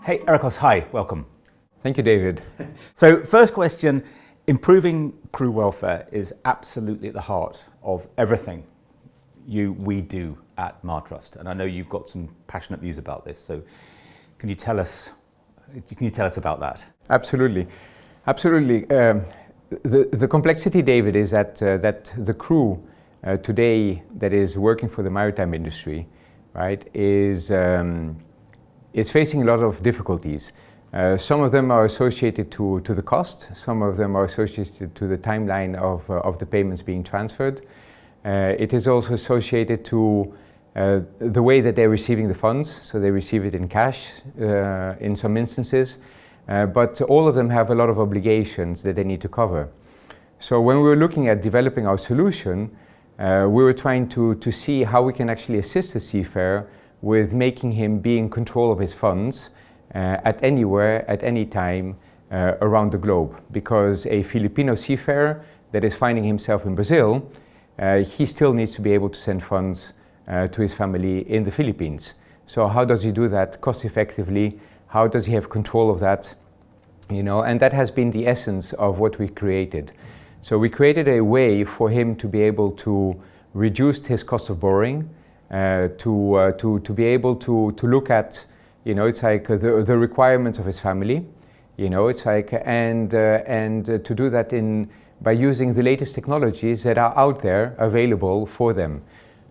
Hey, Erikos, hi, welcome. Thank you, David. So first question, improving crew welfare is absolutely at the heart of everything we do at Martrust. And I know you've got some passionate views about this. So can you tell us about that? Absolutely. The complexity, David, is that the crew today that is working for the maritime industry, right, is facing a lot of difficulties. Some of them are associated to the cost. Some of them are associated to the timeline of the payments being transferred. It is also associated to the way that they're receiving the funds. So they receive it in cash in some instances. But all of them have a lot of obligations that they need to cover. So when we were looking at developing our solution, we were trying to see how we can actually assist the seafarer with making him be in control of his funds at anywhere, at any time around the globe. Because a Filipino seafarer that is finding himself in Brazil, he still needs to be able to send funds to his family in the Philippines. So how does he do that cost effectively? How does he have control of that? You know, and that has been the essence of what we created. So we created a way for him to be able to reduce his cost of borrowing, to be able to look at, you know, it's like the requirements of his family, you know, it's like, and to do that by using the latest technologies that are out there available for them.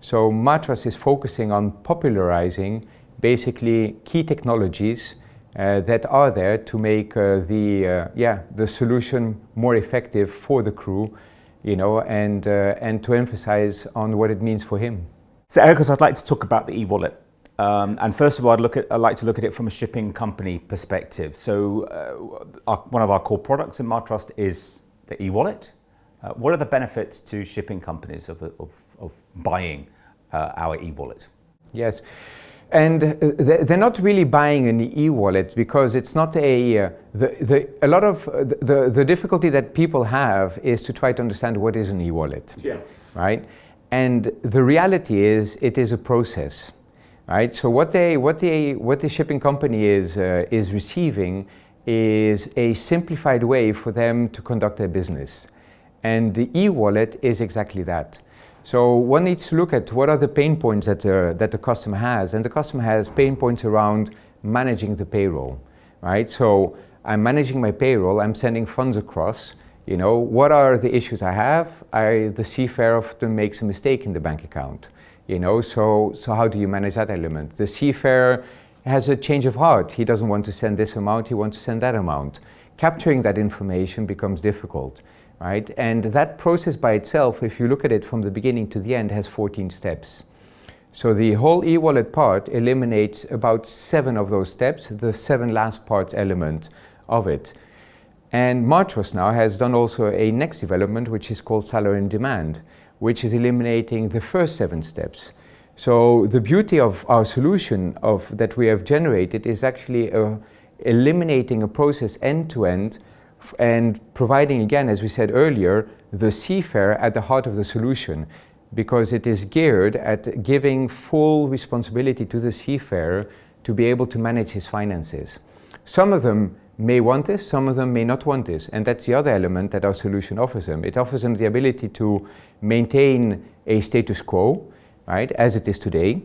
So Martrust is focusing on popularizing basically key technologies that are there to make the solution more effective for the crew, you know, and to emphasize on what it means for him. So Erikos, I'd like to talk about the e-wallet. And first of all, I'd like to look at it from a shipping company perspective. So one of our core products in Martrust is the e-wallet. What are the benefits to shipping companies of buying our e-wallet? Yes. And they're not really buying an e-wallet because it's not a lot of the difficulty that people have is to try to understand what is an e-wallet, right? And the reality is it is a process, right? So what the shipping company is receiving is a simplified way for them to conduct their business, and the e-wallet is exactly that. So one needs to look at what are the pain points that the customer has, and the customer has pain points around managing the payroll, right? So I'm managing my payroll, I'm sending funds across, you know, what are the issues I have? The seafarer often makes a mistake in the bank account, you know, so how do you manage that element? The seafarer has a change of heart, he doesn't want to send this amount, he wants to send that amount. Capturing that information becomes difficult. Right? And that process by itself, if you look at it from the beginning to the end, has 14 steps. So the whole e-wallet part eliminates about 7 of those steps, the 7 last parts element of it. And Martrust now has done also a next development, which is called Salary on Demand, which is eliminating the first 7 steps. So the beauty of our solution that we have generated is actually eliminating a process end to end, and providing, again, as we said earlier, the seafarer at the heart of the solution, because it is geared at giving full responsibility to the seafarer to be able to manage his finances. Some of them may want this, some of them may not want this, and that's the other element that our solution offers them. It offers them the ability to maintain a status quo, right, as it is today,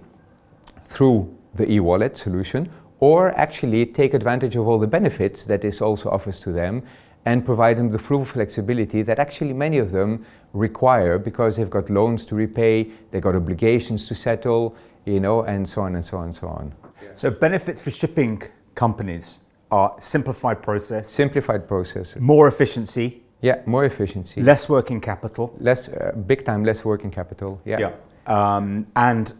through the e-wallet solution, or actually take advantage of all the benefits that this also offers to them and provide them the full flexibility that actually many of them require because they've got loans to repay, they've got obligations to settle, you know, and so on and so on and so on. So benefits for shipping companies are simplified process. Simplified process. More efficiency. Yeah, more efficiency. Less working capital. Big time less working capital, yeah. And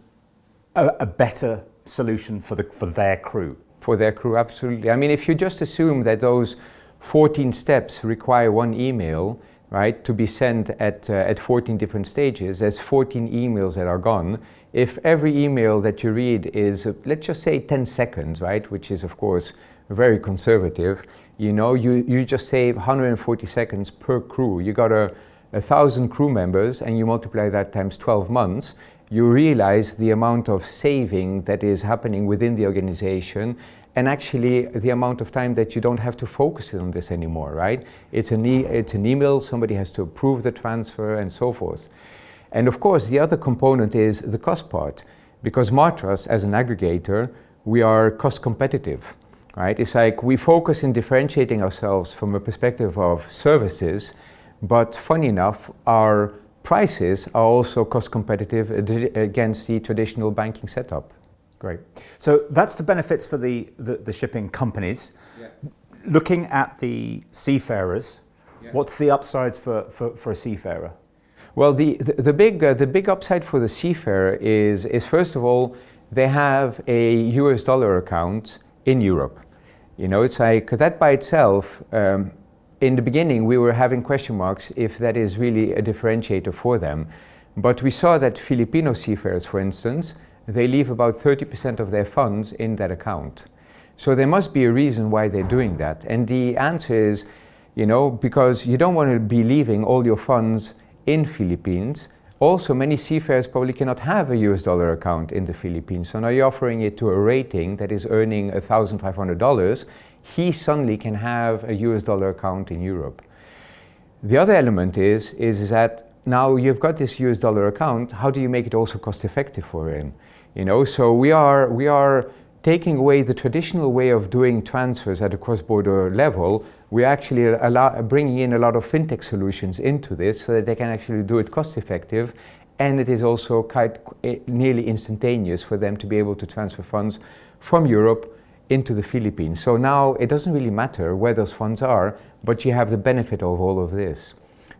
a better solution for their crew. For their crew, absolutely. I mean, if you just assume that those 14 steps require one email, right, to be sent at 14 different stages, there's 14 emails that are gone. If every email that you read is, let's just say 10 seconds, right, which is of course very conservative, you know, you just save 140 seconds per crew. You got 1,000 crew members and you multiply that times 12 months, you realize the amount of saving that is happening within the organization and actually the amount of time that you don't have to focus on this anymore, right? It's an email, somebody has to approve the transfer and so forth. And of course, the other component is the cost part, because Martrust, as an aggregator, we are cost competitive, right? It's like we focus in differentiating ourselves from a perspective of services, but funny enough, our prices are also cost competitive against the traditional banking setup. Great. So that's the benefits for the shipping companies. Yeah. Looking at the seafarers, Yeah. what's the upsides for a seafarer? Well, the big upside for the seafarer is first of all, they have a US dollar account in Europe. You know, it's like that by itself. In the beginning, we were having question marks if that is really a differentiator for them. But we saw that Filipino seafarers, for instance, they leave about 30% of their funds in that account. So there must be a reason why they're doing that. And the answer is, you know, because you don't want to be leaving all your funds in Philippines. Also, many seafarers probably cannot have a US dollar account in the Philippines. So now you're offering it to a rating that is earning $1,500. He suddenly can have a US dollar account in Europe. The other element is that now you've got this US dollar account, how do you make it also cost effective for him? You know, so we are taking away the traditional way of doing transfers at a cross-border level. We're actually bringing in a lot of fintech solutions into this so that they can actually do it cost effective, and it is also quite nearly instantaneous for them to be able to transfer funds from Europe into the Philippines. So now it doesn't really matter where those funds are, but you have the benefit of all of this.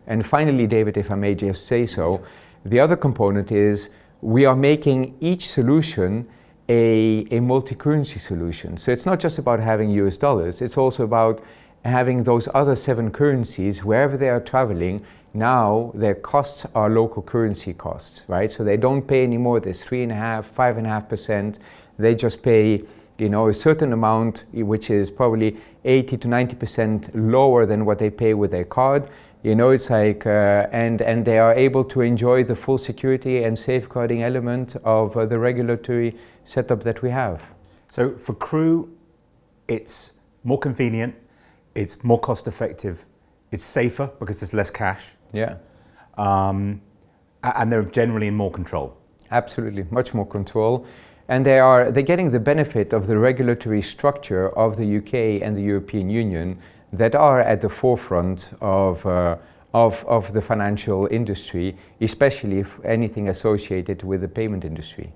And finally, David, if I may just say so, the other component is we are making each solution a multi-currency solution. So it's not just about having US dollars, it's also about having those other 7 currencies wherever they are traveling. Now their costs are local currency costs, right? So they don't pay anymore this 3.5%, 5.5%. They just pay, you know, a certain amount, which is probably 80 to 90% lower than what they pay with their card. You know, it's like, and they are able to enjoy the full security and safeguarding element of the regulatory setup that we have. So for crew, it's more convenient, it's more cost effective, it's safer because there's less cash. Yeah. And they're generally in more control. Absolutely, much more control. And they're getting the benefit of the regulatory structure of the UK and the European Union that are at the forefront of the financial industry, especially if anything associated with the payment industry.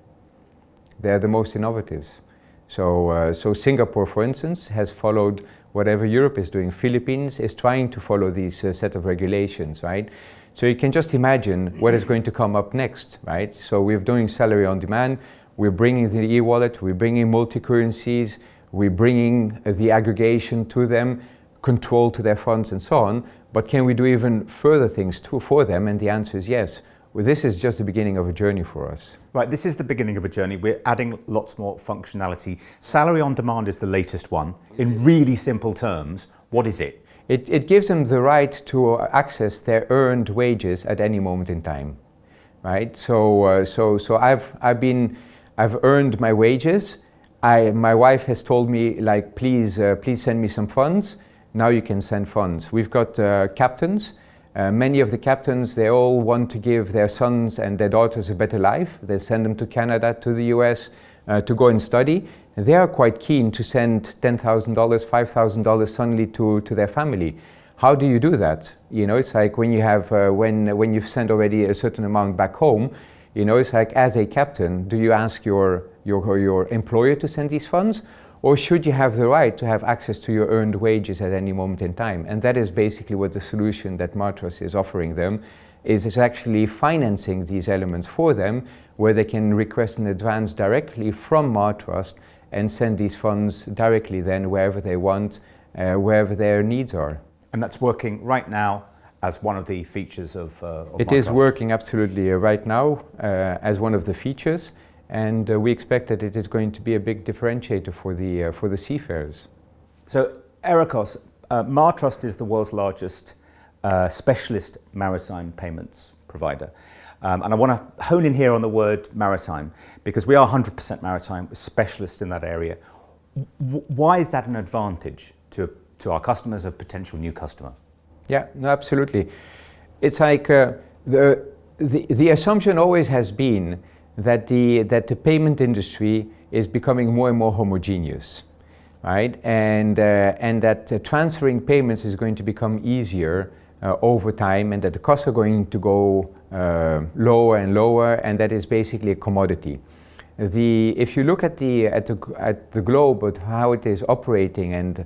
They're the most innovatives. So Singapore, for instance, has followed whatever Europe is doing. Philippines is trying to follow these set of regulations, right? So you can just imagine what is going to come up next, right? So we're doing salary on demand, we're bringing the e-wallet, we're bringing multi-currencies, we're bringing the aggregation to them, control to their funds and so on, but can we do even further things for them? And the answer is yes. Well, this is just the beginning of a journey for us. Right, this is the beginning of a journey. We're adding lots more functionality. Salary on demand is the latest one. In really simple terms, what is it? It gives them the right to access their earned wages at any moment in time, right? So I've earned my wages. My wife has told me, like, please send me some funds. Now you can send funds. We've got captains. Many of the captains, they all want to give their sons and their daughters a better life. They send them to Canada, to the US, to go and study. They are quite keen to send $10,000, $5,000 suddenly to their family. How do you do that? You know, it's like when you have, when you've sent already a certain amount back home, you know, it's like as a captain, do you ask your employer to send these funds? Or should you have the right to have access to your earned wages at any moment in time? And that is basically what the solution that Martrust is offering them, is actually financing these elements for them, where they can request an advance directly from Martrust and send these funds directly then wherever they want, wherever their needs are. And that's working right now as one of the features of It Martrust. is working absolutely right now as one of the features. And we expect that it is going to be a big differentiator for the seafarers. So, Erikos, Martrust is the world's largest specialist maritime payments provider. And I want to hone in here on the word maritime, because we are 100% maritime, we're specialists in that area. Why is that an advantage to our customers, a potential new customer? Yeah, no, absolutely. It's like the assumption always has been that the payment industry is becoming more and more homogeneous, right? And that transferring payments is going to become easier over time, and that the costs are going to go lower and lower, and that is basically a commodity. If you look at the globe, at how it is operating and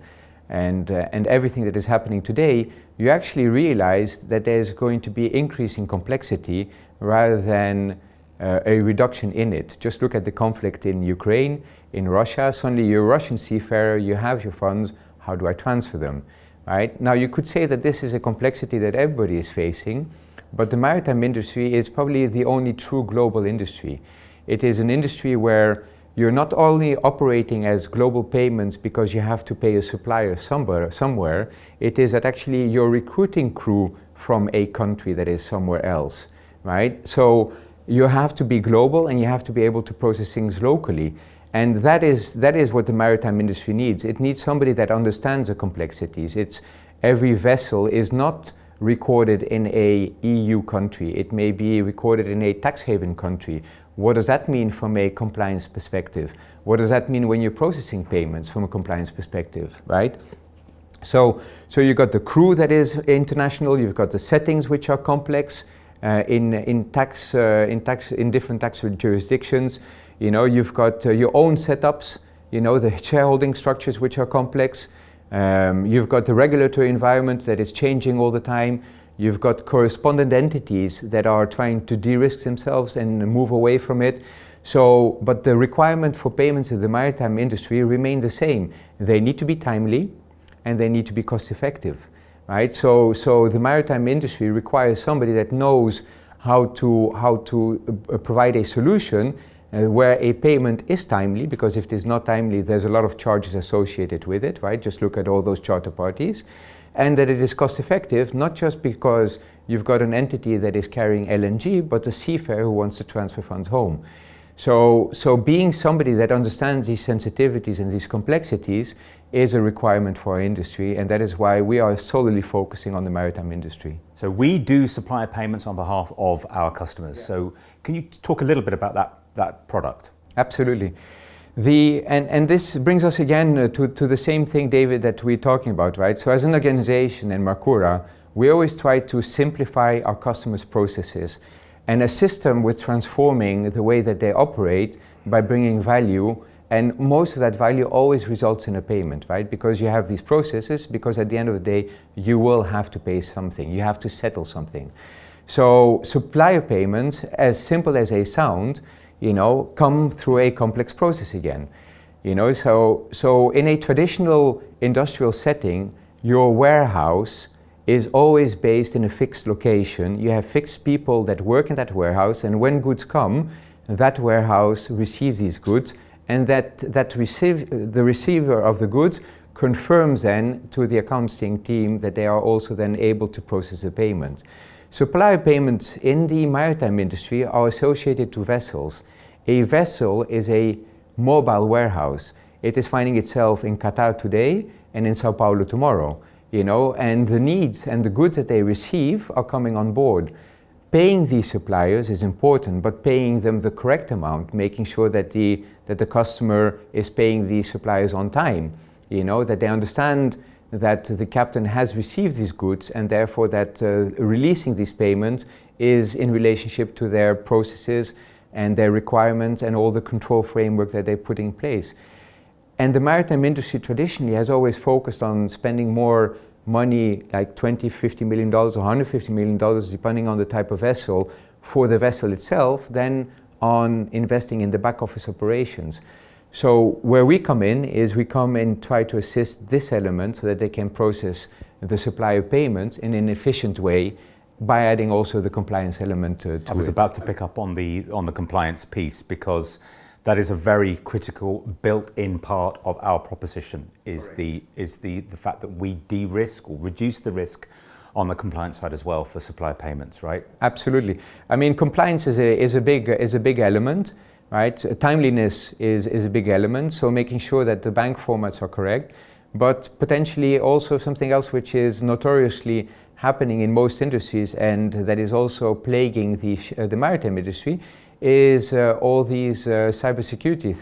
everything that is happening today, you actually realize that there's going to be increasing complexity rather than a reduction in it. Just look at the conflict in Ukraine, in Russia. Suddenly you're a Russian seafarer, you have your funds, how do I transfer them? Right? Now you could say that this is a complexity that everybody is facing, but the maritime industry is probably the only true global industry. It is an industry where you're not only operating as global payments because you have to pay a supplier somewhere, it is that actually you're recruiting crew from a country that is somewhere else, right? So you have to be global and you have to be able to process things locally. And that is what the maritime industry needs. It needs somebody that understands the complexities. Every vessel is not recorded in a EU country. It may be recorded in a tax haven country. What does that mean from a compliance perspective? What does that mean when you're processing payments from a compliance perspective, right? So you've got the crew that is international, you've got the settings which are complex in different tax jurisdictions. You know, you've got your own setups, you know, the shareholding structures which are complex. You've got the regulatory environment that is changing all the time. You've got correspondent entities that are trying to de-risk themselves and move away from it. So, but the requirement for payments in the maritime industry remain the same. They need to be timely and they need to be cost effective, right? So the maritime industry requires somebody that knows how to provide a solution where a payment is timely, because if it is not timely, there's a lot of charges associated with it, right? Just look at all those charter parties. And that it is cost effective, not just because you've got an entity that is carrying LNG, but a seafarer who wants to transfer funds home. So being somebody that understands these sensitivities and these complexities is a requirement for our industry, and that is why we are solely focusing on the maritime industry. So we do supplier payments on behalf of our customers. Yeah. So can you talk a little bit about that product? Absolutely. And this brings us again to the same thing, David, that we're talking about, right? So as an organization in Marcura, we always try to simplify our customers' processes and assist them with transforming the way that they operate by bringing value. And most of that value always results in a payment, right? Because you have these processes, because at the end of the day, you will have to pay something. You have to settle something. So supplier payments, as simple as they sound, you know, come through a complex process again. You know, so in a traditional industrial setting, your warehouse is always based in a fixed location. You have fixed people that work in that warehouse, and when goods come, that warehouse receives these goods, and the receiver of the goods confirms then to the accounting team that they are also then able to process the payment. Supplier payments in the maritime industry are associated to vessels. A vessel is a mobile warehouse. It is finding itself in Qatar today and in Sao Paulo tomorrow, you know, and the needs and the goods that they receive are coming on board. Paying these suppliers is important, but paying them the correct amount, making sure that the customer is paying these suppliers on time, you know, that they understand that the captain has received these goods, and therefore that releasing these payments is in relationship to their processes and their requirements and all the control framework that they put in place. And the maritime industry traditionally has always focused on spending more money, like $20, $50 million or $150 million, depending on the type of vessel, for the vessel itself, than on investing in the back office operations. So where we come in is we come and try to assist this element so that they can process the supplier payments in an efficient way by adding also the compliance element to it. I was about to pick up on the compliance piece, because that is a very critical built-in part of our proposition, is the fact that we de-risk or reduce the risk on the compliance side as well for supplier payments, right? Absolutely. I mean, compliance is a big element. right? Timeliness is a big element, so making sure that the bank formats are correct, but potentially also something else which is notoriously happening in most industries and that is also plaguing the maritime industry is all these cybersecurity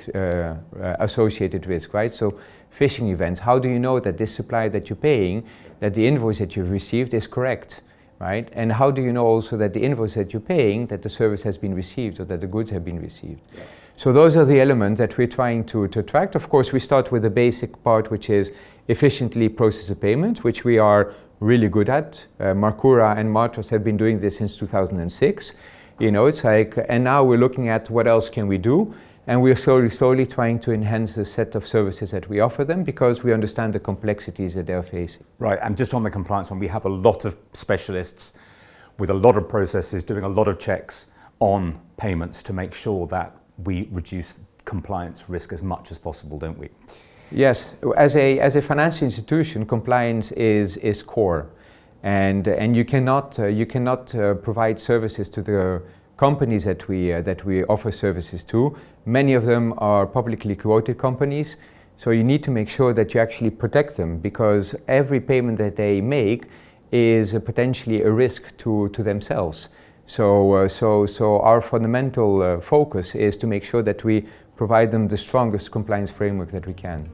associated risk, right? So phishing events. How do you know that this supplier that you're paying, that the invoice that you've received is correct, right? And how do you know also that the invoice that you're paying, that the service has been received or that the goods have been received? Yeah. So those are the elements that we're trying to track. Of course, we start with the basic part, which is efficiently process a payment, which we are really good at. Marcura and Martros have been doing this since 2006. You know, it's like, and now we're looking at what else can we do, and we're slowly trying to enhance the set of services that we offer them because we understand the complexities that they're facing. Right, and just on the compliance one, we have a lot of specialists with a lot of processes doing a lot of checks on payments to make sure that we reduce compliance risk as much as possible, don't we? Yes, as a financial institution, compliance is core. And you cannot provide services to the companies that we offer services to. Many of them are publicly quoted companies, so you need to make sure that you actually protect them because every payment that they make is potentially a risk to themselves. So our fundamental focus is to make sure that we provide them the strongest compliance framework that we can.